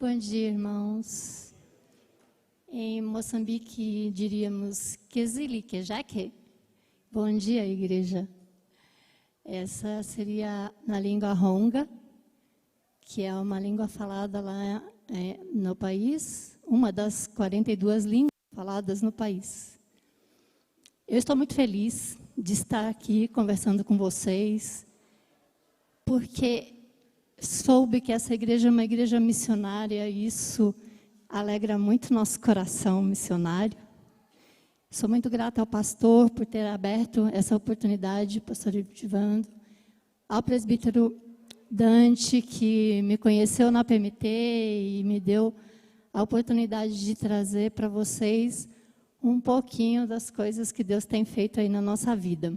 Bom dia, irmãos. Em Moçambique, diríamos Kezili Kejake. Bom dia, igreja. Essa seria na língua Ronga, que é uma língua falada lá no país, uma das 42 línguas faladas no país. Eu estou muito feliz de estar aqui conversando com vocês, porque soube que essa igreja é uma igreja missionária e isso alegra muito nosso coração missionário. Sou muito grata ao pastor por ter aberto essa oportunidade, pastor Edivando, ao presbítero Dante, que me conheceu na PMT e me deu a oportunidade de trazer para vocês um pouquinho das coisas que Deus tem feito aí na nossa vida.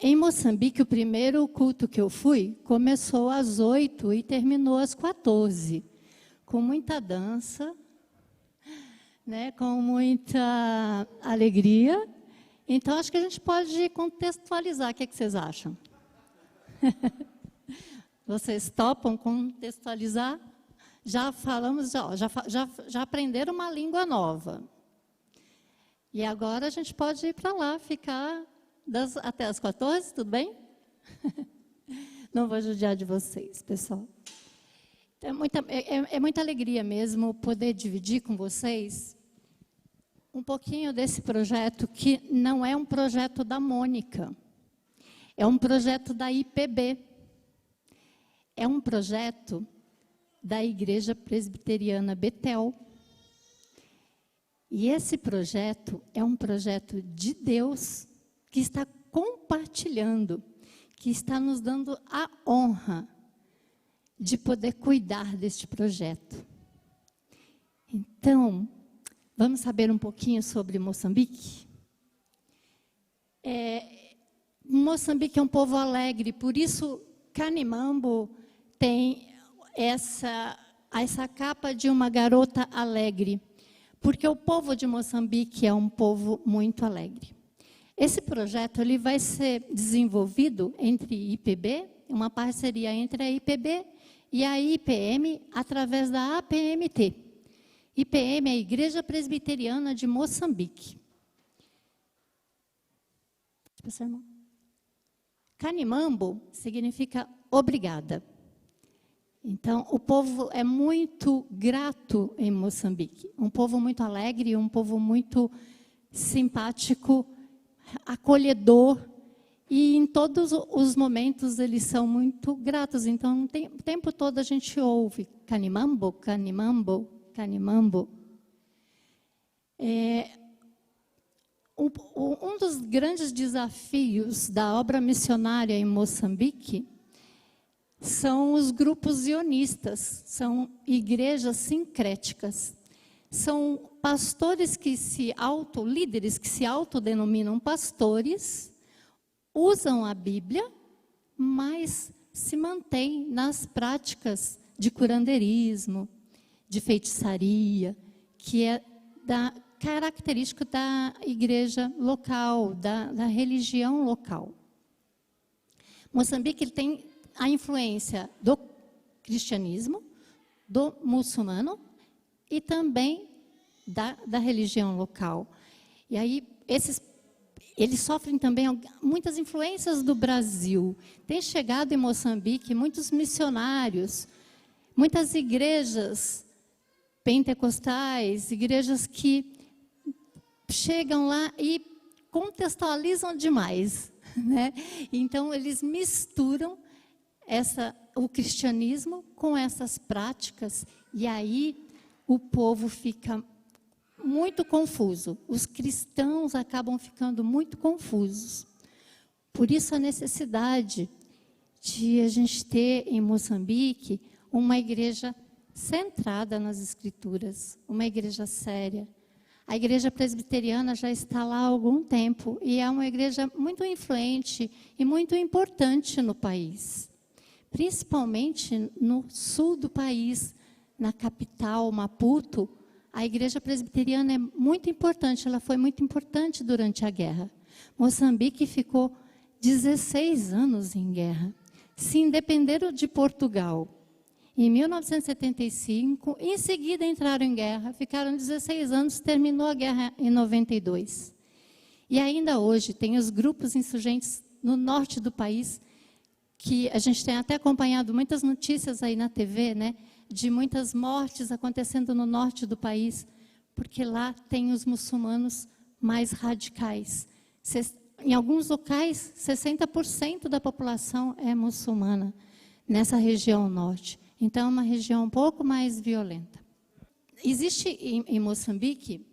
Em Moçambique, o primeiro culto que eu fui começou às 8 e terminou às 14, com muita dança, né, com muita alegria. Então, acho que a gente pode contextualizar. O que vocês acham? Vocês topam contextualizar? Já falamos, já aprenderam uma língua nova. E agora a gente pode ir para lá, ficar até as 14, tudo bem? Não vou judiar de vocês, pessoal. É muita alegria mesmo poder dividir com vocês um pouquinho desse projeto, que não é um projeto da Mônica, é um projeto da IPB. É um projeto da Igreja Presbiteriana Betel. E esse projeto é um projeto de Deus, que está compartilhando, que está nos dando a honra de poder cuidar deste projeto. Então, vamos saber um pouquinho sobre Moçambique? Moçambique é um povo alegre, por isso Kanimambo tem essa capa de uma garota alegre, porque o povo de Moçambique é um povo muito alegre. Esse projeto ele vai ser desenvolvido entre IPB, uma parceria entre a IPB e a IPM, através da APMT. IPM é a Igreja Presbiteriana de Moçambique. Kanimambo significa obrigada. Então, o povo é muito grato em Moçambique. Um povo muito alegre, um povo muito simpático, acolhedor, e em todos os momentos eles são muito gratos. Então, o tempo todo a gente ouve Kanimambo, Kanimambo, Kanimambo. Um dos grandes desafios da obra missionária em Moçambique são os grupos zionistas, são igrejas sincréticas. São pastores líderes que se autodenominam pastores, usam a Bíblia, mas se mantêm nas práticas de curanderismo, de feitiçaria, que é característico da igreja local, da religião local. Moçambique tem a influência do cristianismo, do muçulmano, e também da religião local. E aí, eles sofrem também muitas influências do Brasil. Tem chegado em Moçambique muitos missionários, muitas igrejas pentecostais, igrejas que chegam lá e contextualizam demais, né? Então, eles misturam o cristianismo com essas práticas, e aí o povo fica muito confuso. Os cristãos acabam ficando muito confusos. Por isso a necessidade de a gente ter em Moçambique uma igreja centrada nas Escrituras, uma igreja séria. A igreja presbiteriana já está lá há algum tempo e é uma igreja muito influente e muito importante no país. Principalmente no sul do país, na capital, Maputo, a igreja presbiteriana é muito importante, ela foi muito importante durante a guerra. Moçambique ficou 16 anos em guerra. Se independeram de Portugal. em 1975, em seguida entraram em guerra, ficaram 16 anos, terminou a guerra em 92. E ainda hoje tem os grupos insurgentes no norte do país, que a gente tem até acompanhado muitas notícias aí na TV, né, de muitas mortes acontecendo no norte do país, porque lá tem os muçulmanos mais radicais. Em alguns locais, 60% da população é muçulmana, nessa região norte. Então, é uma região um pouco mais violenta. Existe em Moçambique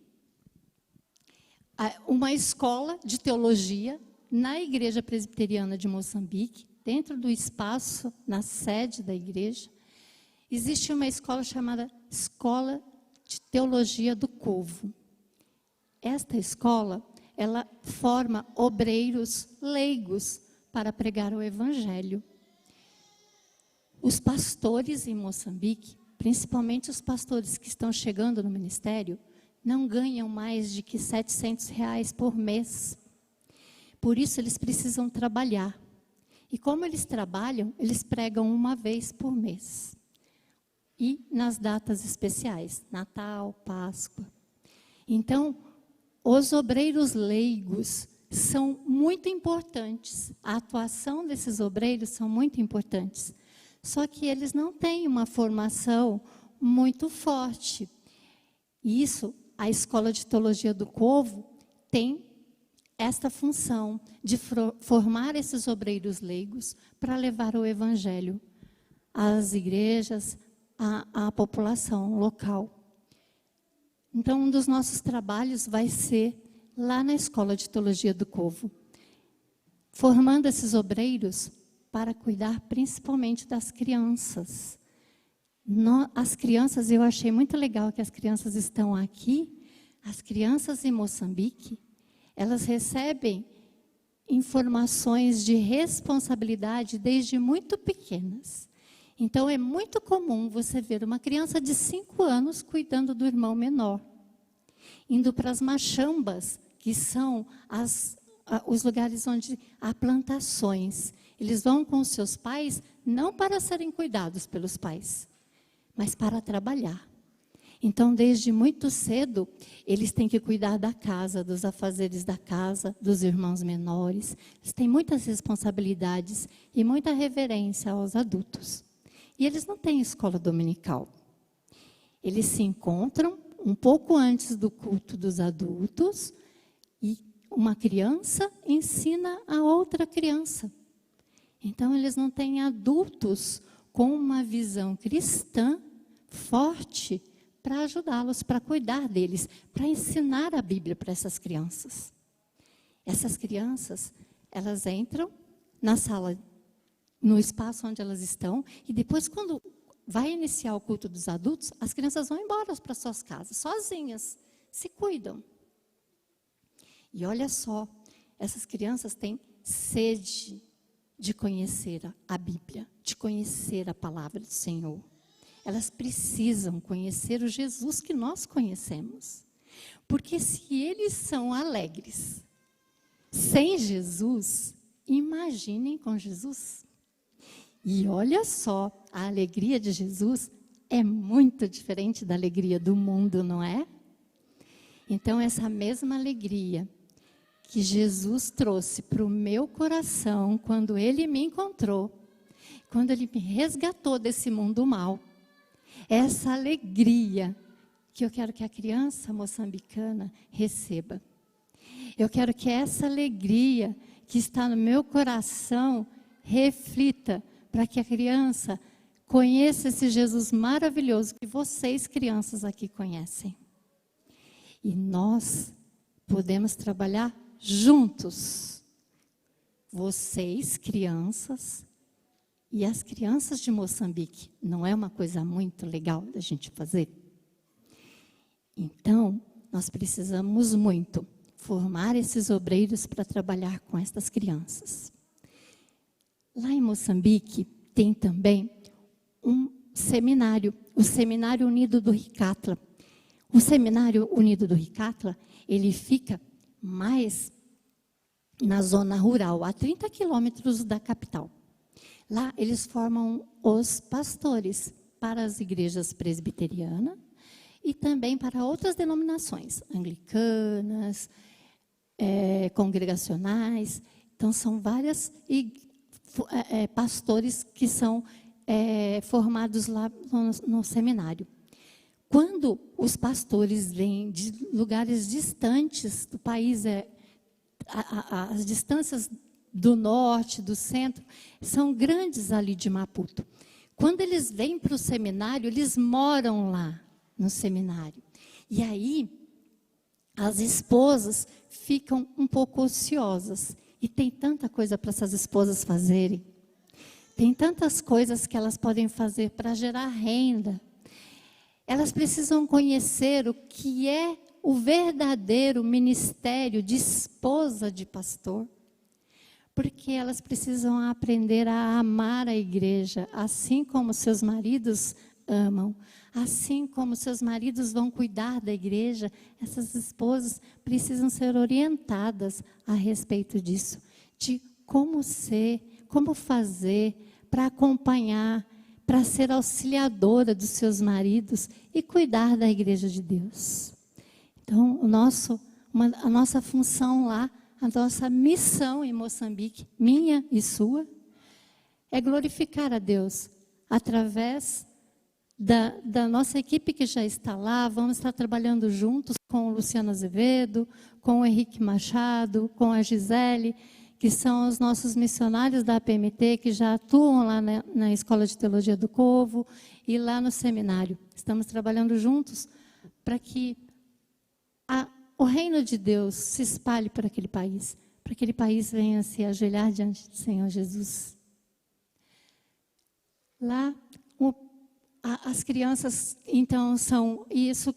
uma escola de teologia na Igreja Presbiteriana de Moçambique, dentro do espaço, na sede da igreja. Existe uma escola chamada Escola de Teologia do Covo. Esta escola, ela forma obreiros leigos para pregar o Evangelho. Os pastores em Moçambique, principalmente os pastores que estão chegando no ministério, não ganham mais de que R$700 por mês. Por isso, eles precisam trabalhar. E como eles trabalham, eles pregam uma vez por mês. E nas datas especiais, Natal, Páscoa. Então, os obreiros leigos são muito importantes. A atuação desses obreiros são muito importantes. Só que eles não têm uma formação muito forte. E isso, a Escola de Teologia do Covo tem esta função de formar esses obreiros leigos para levar o Evangelho às igrejas, à população local. Então, um dos nossos trabalhos vai ser lá na Escola de Teologia do Covo, formando esses obreiros para cuidar principalmente das crianças. As crianças, eu achei muito legal que as crianças estão aqui, as crianças em Moçambique, elas recebem informações de responsabilidade desde muito pequenas. Então, é muito comum você ver uma criança de 5 anos cuidando do irmão menor, indo para as machambas, que são os lugares onde há plantações. Eles vão com os seus pais, não para serem cuidados pelos pais, mas para trabalhar. Então, desde muito cedo, eles têm que cuidar da casa, dos afazeres da casa, dos irmãos menores. Eles têm muitas responsabilidades e muita reverência aos adultos. E eles não têm escola dominical. Eles se encontram um pouco antes do culto dos adultos e uma criança ensina a outra criança. Então, eles não têm adultos com uma visão cristã forte para ajudá-los, para cuidar deles, para ensinar a Bíblia para essas crianças. Essas crianças, elas entram na sala, no espaço onde elas estão, e depois, quando vai iniciar o culto dos adultos, as crianças vão embora para suas casas, sozinhas, se cuidam. E olha só, essas crianças têm sede de conhecer a Bíblia, de conhecer a palavra do Senhor. Elas precisam conhecer o Jesus que nós conhecemos. Porque se eles são alegres sem Jesus, imaginem com Jesus. E olha só, a alegria de Jesus é muito diferente da alegria do mundo, não é? Então, essa mesma alegria que Jesus trouxe para o meu coração quando Ele me encontrou, quando Ele me resgatou desse mundo mal, essa alegria que eu quero que a criança moçambicana receba. Eu quero que essa alegria que está no meu coração reflita para que a criança conheça esse Jesus maravilhoso que vocês, crianças, aqui conhecem. E nós podemos trabalhar juntos. Vocês, crianças, e as crianças de Moçambique. Não é uma coisa muito legal da gente fazer? Então, nós precisamos muito formar esses obreiros para trabalhar com essas crianças. Lá em Moçambique, tem também um seminário, o Seminário Unido do Ricatla. O Seminário Unido do Ricatla, ele fica mais na zona rural, a 30 quilômetros da capital. Lá eles formam os pastores para as igrejas presbiterianas e também para outras denominações, anglicanas, congregacionais. Então, são vários pastores que são formados lá no seminário. Quando os pastores vêm de lugares distantes do país, as distâncias do norte, do centro, são grandes ali de Maputo. Quando eles vêm para o seminário, eles moram lá no seminário. E aí, as esposas ficam um pouco ociosas. E tem tanta coisa para essas esposas fazerem. Tem tantas coisas que elas podem fazer para gerar renda. Elas precisam conhecer o que é o verdadeiro ministério de esposa de pastor. Porque elas precisam aprender a amar a igreja, assim como seus maridos amam. Assim como seus maridos vão cuidar da igreja, essas esposas precisam ser orientadas a respeito disso. De como ser, como fazer para acompanhar, para ser auxiliadora dos seus maridos e cuidar da igreja de Deus. Então, a nossa função lá, a nossa missão em Moçambique, minha e sua, é glorificar a Deus através da nossa equipe que já está lá. Vamos estar trabalhando juntos com o Luciano Azevedo, com o Henrique Machado, com a Gisele, que são os nossos missionários da APMT, que já atuam lá na Escola de Teologia do Povo e lá no seminário. Estamos trabalhando juntos para que o reino de Deus se espalhe por aquele país, para que aquele país venha se ajoelhar diante do Senhor Jesus. Lá, as crianças, então, são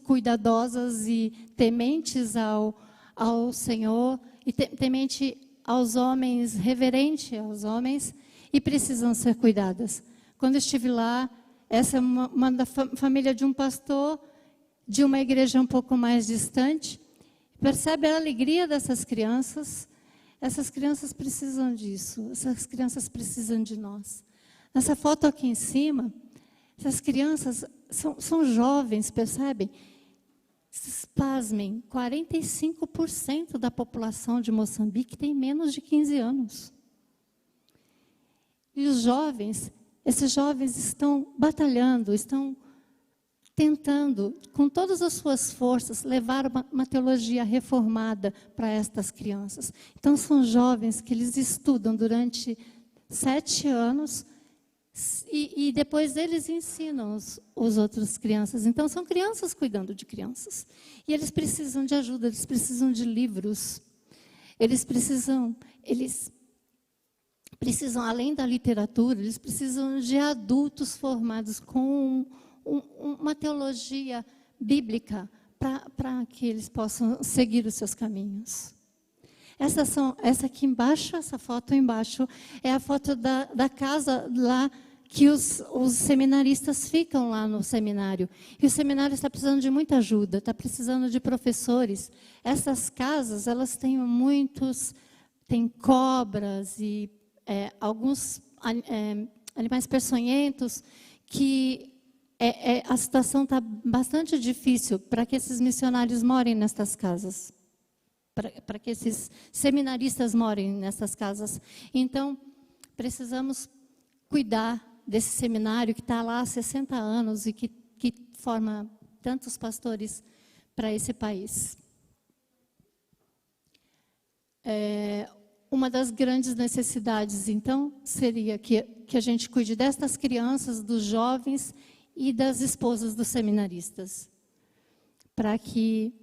cuidadosas e tementes ao Senhor, e temente aos homens, reverente aos homens, e precisam ser cuidadas. Quando estive lá, essa é uma da família de um pastor, de uma igreja um pouco mais distante. Percebe a alegria dessas crianças? Essas crianças precisam disso, essas crianças precisam de nós. Nessa foto aqui em cima, essas crianças são jovens, percebem? Pasmem, 45% da população de Moçambique tem menos de 15 anos. E os jovens, esses jovens estão batalhando, estão tentando, com todas as suas forças, levar uma teologia reformada para estas crianças. Então, são jovens que eles estudam durante 7 anos, e depois eles ensinam os outros crianças. Então, são crianças cuidando de crianças. E eles precisam de ajuda, eles precisam de livros. Eles precisam, além da literatura, eles precisam de adultos formados com uma teologia bíblica para que eles possam seguir os seus caminhos. Essa aqui embaixo, essa foto embaixo, é a foto da casa lá que os seminaristas ficam lá no seminário. E o seminário está precisando de muita ajuda, está precisando de professores. Essas casas, elas têm tem cobras e alguns animais peçonhentos, que a situação está bastante difícil para que esses missionários morem nestas casas. Para que esses seminaristas morem nessas casas. Então, precisamos cuidar desse seminário que está lá há 60 anos e que forma tantos pastores para esse país. Uma das grandes necessidades, então, seria que a gente cuide destas crianças, dos jovens e das esposas dos seminaristas, para que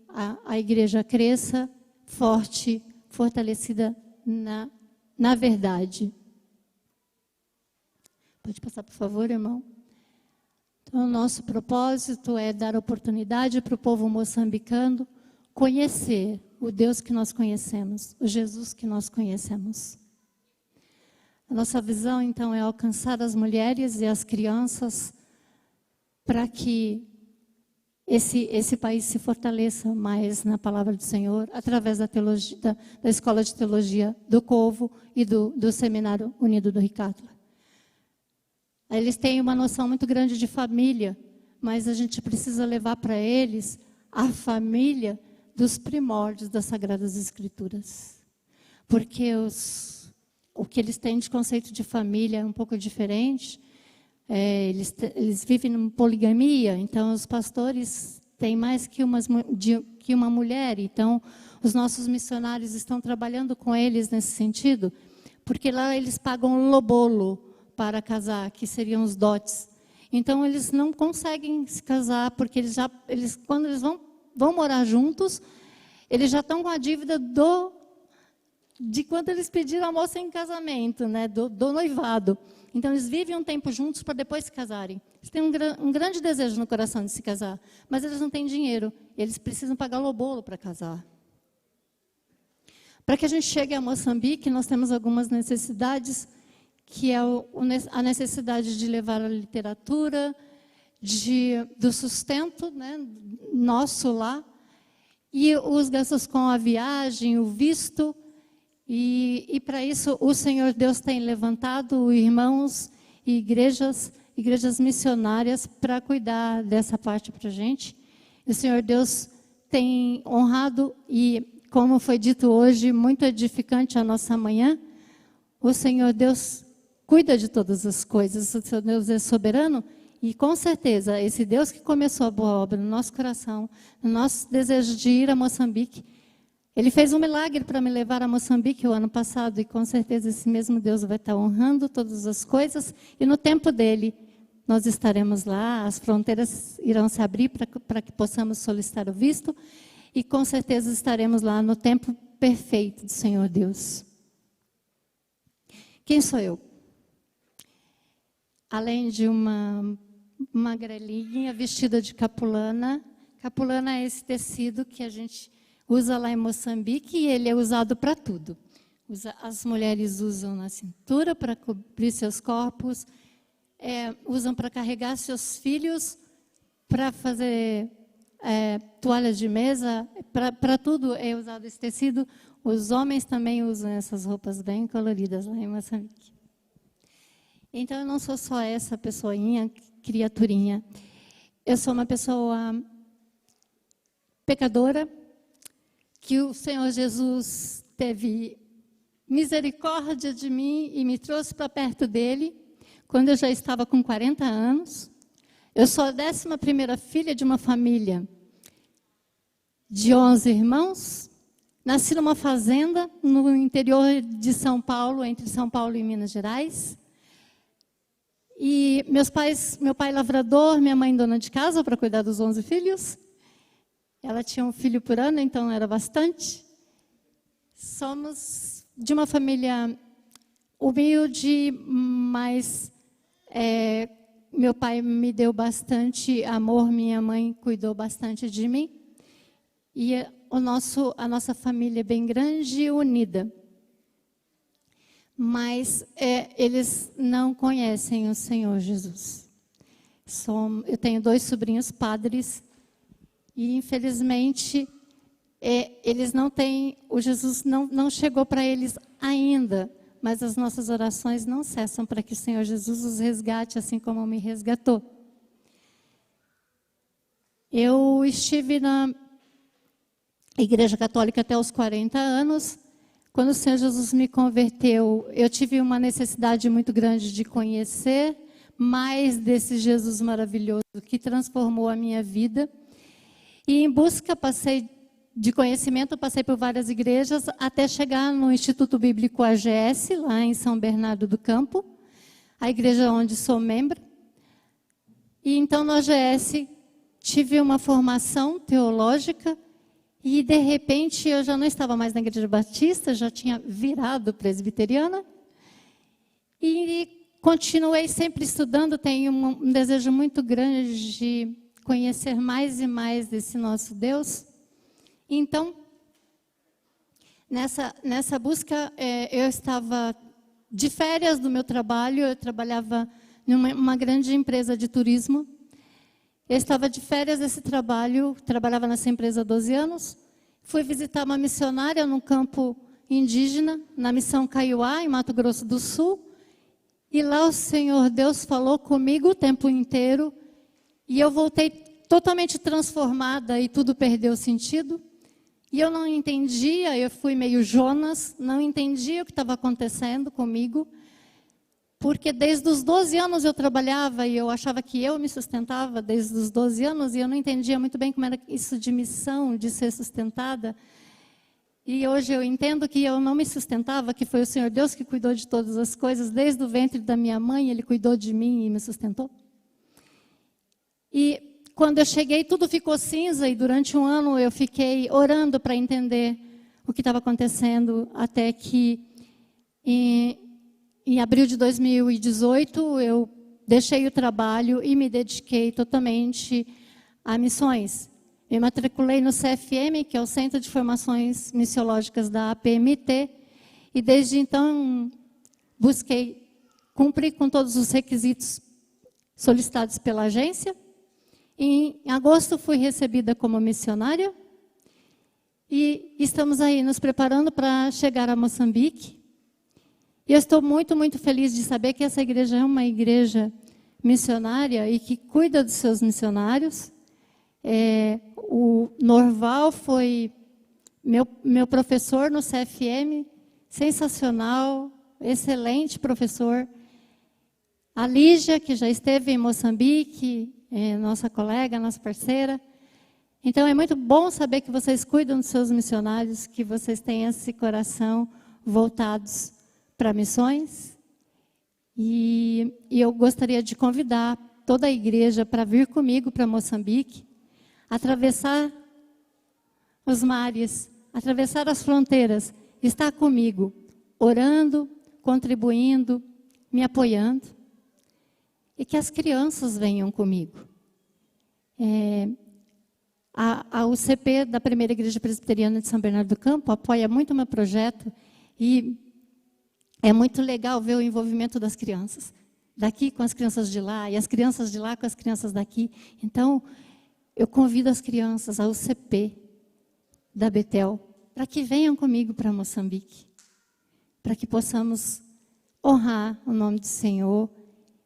a igreja cresça forte, fortalecida na verdade. Pode passar, por favor, irmão? Então, o nosso propósito é dar oportunidade para o povo moçambicano conhecer o Deus que nós conhecemos, o Jesus que nós conhecemos. A nossa visão, então, é alcançar as mulheres e as crianças para que esse país se fortaleça mais na palavra do Senhor, através da Escola de Teologia do Povo e do Seminário Unido do Ricardo. Eles têm uma noção muito grande de família, mas a gente precisa levar para eles a família dos primórdios das Sagradas Escrituras. Porque o que eles têm de conceito de família é um pouco diferente. Eles vivem em poligamia, então os pastores têm mais que uma mulher. Então, os nossos missionários estão trabalhando com eles nesse sentido, porque lá eles pagam lobolo para casar, que seriam os dotes. Então, eles não conseguem se casar, porque quando eles vão morar juntos, eles já estão com a dívida de quando eles pediram a moça em casamento, né, do noivado. Então, eles vivem um tempo juntos para depois se casarem. Eles têm um grande desejo no coração de se casar, mas eles não têm dinheiro. Eles precisam pagar lobolo para casar. Para que a gente chegue a Moçambique, nós temos algumas necessidades, que é a necessidade de levar a literatura, do sustento, né, nosso lá, e os gastos com a viagem, o visto. E para isso o Senhor Deus tem levantado irmãos e igrejas missionárias para cuidar dessa parte para a gente. O Senhor Deus tem honrado e, como foi dito hoje, muito edificante a nossa manhã, o Senhor Deus cuida de todas as coisas, o Senhor Deus é soberano, e com certeza esse Deus que começou a boa obra no nosso coração, no nosso desejo de ir a Moçambique, Ele fez um milagre para me levar a Moçambique o ano passado, e com certeza esse mesmo Deus vai estar honrando todas as coisas, e no tempo dele nós estaremos lá, as fronteiras irão se abrir para que possamos solicitar o visto, e com certeza estaremos lá no tempo perfeito do Senhor Deus. Quem sou eu? Além de uma magrelinha vestida de capulana, capulana é esse tecido que a gente usa lá em Moçambique, e ele é usado para tudo. As mulheres usam na cintura para cobrir seus corpos, usam para carregar seus filhos, para fazer toalhas de mesa, para tudo é usado esse tecido. Os homens também usam essas roupas bem coloridas lá em Moçambique. Então, eu não sou só essa pessoinha, criaturinha. Eu sou uma pessoa pecadora, que o Senhor Jesus teve misericórdia de mim e me trouxe para perto dele, quando eu já estava com 40 anos. Eu sou a 11ª filha de uma família de 11 irmãos. Nasci numa fazenda no interior de São Paulo, entre São Paulo e Minas Gerais. E meu pai lavrador, minha mãe dona de casa para cuidar dos 11 filhos. Ela tinha um filho por ano, então era bastante. Somos de uma família humilde, mas meu pai me deu bastante amor, minha mãe cuidou bastante de mim. E a nossa família é bem grande e unida. Mas eles não conhecem o Senhor Jesus. Eu tenho 2 sobrinhos padres, e infelizmente eles não têm, o Jesus não chegou para eles ainda, mas as nossas orações não cessam para que o Senhor Jesus os resgate, assim como me resgatou. Eu estive na Igreja Católica até os 40 anos. Quando o Senhor Jesus me converteu, eu tive uma necessidade muito grande de conhecer mais desse Jesus maravilhoso que transformou a minha vida. E em busca de conhecimento, passei por várias igrejas, até chegar no Instituto Bíblico AGS, lá em São Bernardo do Campo, a igreja onde sou membro. E então, no AGS, tive uma formação teológica, e, de repente, eu já não estava mais na Igreja Batista, já tinha virado presbiteriana. E continuei sempre estudando, tenho um desejo muito grande de conhecer mais e mais desse nosso Deus. Então, nessa busca, eu estava de férias do meu trabalho, eu trabalhava numa grande empresa de turismo. Eu estava de férias desse trabalho, trabalhava nessa empresa há 12 anos, fui visitar uma missionária no campo indígena, na Missão Kaiowá, em Mato Grosso do Sul, E lá o Senhor Deus falou comigo o tempo inteiro. E eu voltei totalmente transformada e tudo perdeu sentido. E eu não entendia, eu fui meio Jonas, não entendia o que estava acontecendo comigo. Porque desde os 12 anos eu trabalhava e eu achava que eu me sustentava desde os 12 anos. E eu não entendia muito bem como era isso de missão, de ser sustentada. E hoje eu entendo que eu não me sustentava, que foi o Senhor Deus que cuidou de todas as coisas. Desde o ventre da minha mãe, Ele cuidou de mim e me sustentou. E quando eu cheguei, tudo ficou cinza. E durante um ano eu fiquei orando para entender o que estava acontecendo. Até que em abril de 2018, eu deixei o trabalho e me dediquei totalmente a missões. Me matriculei no CFM, que é o Centro de Formações Missiológicas da APMT, e desde então busquei cumprir com todos os requisitos solicitados pela agência. Em agosto fui recebida como missionária e estamos aí nos preparando para chegar a Moçambique. E eu estou muito, muito feliz de saber que essa igreja é uma igreja missionária e que cuida dos seus missionários. O Norval foi meu professor no CFM, sensacional, excelente professor. A Lígia, que já esteve em Moçambique, nossa colega, nossa parceira. Então, é muito bom saber que vocês cuidam dos seus missionários, que vocês têm esse coração voltados para missões. E eu gostaria de convidar toda a igreja para vir comigo para Moçambique, atravessar os mares, atravessar as fronteiras, estar comigo, orando, contribuindo, me apoiando. E que as crianças venham comigo. A UCP da Primeira Igreja Presbiteriana de São Bernardo do Campo apoia muito o meu projeto e é muito legal ver o envolvimento das crianças. Daqui com as crianças de lá e as crianças de lá com as crianças daqui. Então, eu convido as crianças, a UCP da Betel, para que venham comigo para Moçambique, para que possamos honrar o nome do Senhor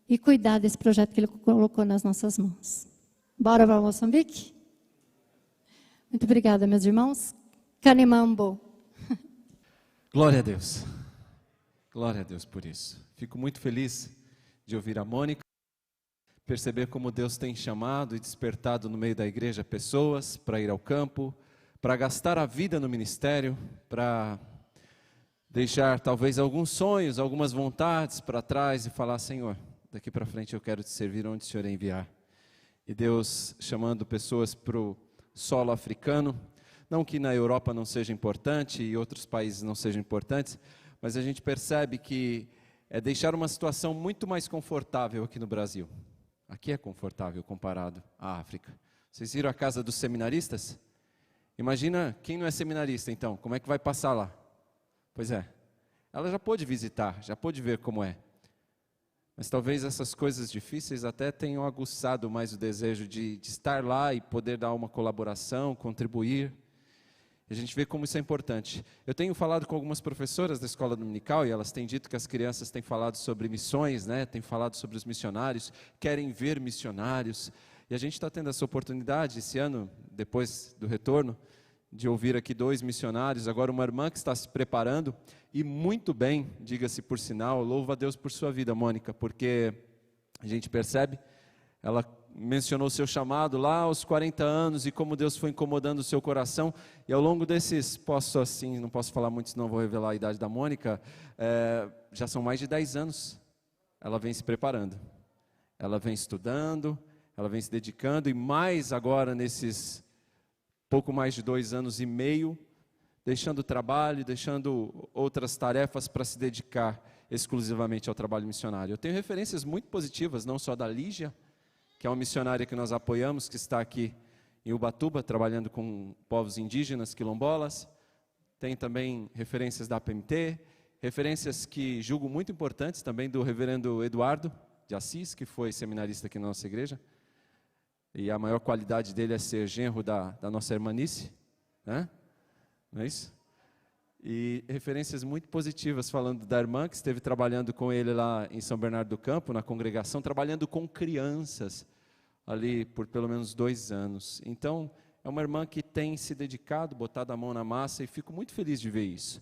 e cuidar desse projeto que Ele colocou nas nossas mãos. Bora para Moçambique? Muito obrigada, meus irmãos. Canimambo. Glória a Deus. Glória a Deus por isso. Fico muito feliz de ouvir a Mônica, perceber como Deus tem chamado e despertado no meio da igreja pessoas para ir ao campo, para gastar a vida no ministério, para deixar talvez alguns sonhos, algumas vontades para trás e falar: Senhor, daqui para frente eu quero te servir onde o Senhor enviar. E Deus chamando pessoas para o solo africano, não que na Europa não seja importante e outros países não sejam importantes, mas a gente percebe que é deixar uma situação muito mais confortável aqui no Brasil. Aqui é confortável comparado à África. Vocês viram a casa dos seminaristas? Imagina quem não é seminarista então, como é que vai passar lá? Pois é, ela já pôde visitar, já pôde ver como é. Mas talvez essas coisas difíceis até tenham aguçado mais o desejo de estar lá e poder dar uma colaboração, contribuir. A gente vê como isso é importante. Eu tenho falado com algumas professoras da escola dominical e elas têm dito que as crianças têm falado sobre missões, né? Têm falado sobre os missionários, querem ver missionários. E a gente está tendo essa oportunidade esse ano, depois do retorno, de ouvir aqui 2 missionários, agora uma irmã que está se preparando, e muito bem, diga-se por sinal, louvo a Deus por sua vida, Mônica, porque a gente percebe, ela mencionou seu chamado lá aos 40 anos e como Deus foi incomodando o seu coração, e ao longo desses, não posso falar muito senão vou revelar a idade da Mônica, já são mais de 10 anos, ela vem se preparando, ela vem estudando, ela vem se dedicando, e mais agora nesses pouco mais de 2 anos e meio, deixando o trabalho, deixando outras tarefas para se dedicar exclusivamente ao trabalho missionário. Eu tenho referências muito positivas, não só da Lígia, que é uma missionária que nós apoiamos, que está aqui em Ubatuba, trabalhando com povos indígenas, quilombolas. Tem também referências da APMT, referências que julgo muito importantes também do reverendo Eduardo de Assis, que foi seminarista aqui na nossa igreja. E a maior qualidade dele é ser genro da nossa irmanice, né? Não é isso? E referências muito positivas falando da irmã que esteve trabalhando com ele lá em São Bernardo do Campo, na congregação, trabalhando com crianças ali por pelo menos 2 anos. Então, é uma irmã que tem se dedicado, botado a mão na massa, e fico muito feliz de ver isso.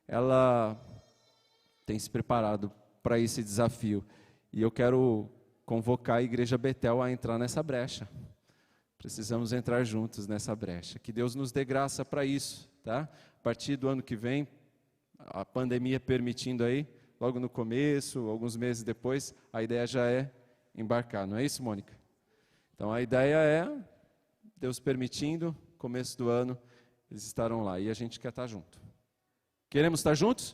Ela tem se preparado para esse desafio. E eu quero convocar a Igreja Betel a entrar nessa brecha. Precisamos entrar juntos nessa brecha. Que Deus nos dê graça para isso, tá? A partir do ano que vem, a pandemia permitindo aí, logo no começo, alguns meses depois, a ideia já é embarcar. Não é isso, Mônica? Então, a ideia é, Deus permitindo, começo do ano, eles estarão lá. E a gente quer estar junto. Queremos estar juntos?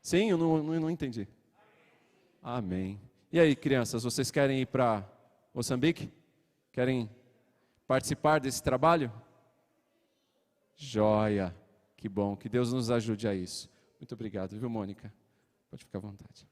Sim? Eu não entendi. Amém. E aí, crianças, vocês querem ir para Moçambique? Querem participar desse trabalho? Joia! Que bom, que Deus nos ajude a isso. Muito obrigado, viu, Mônica? Pode ficar à vontade.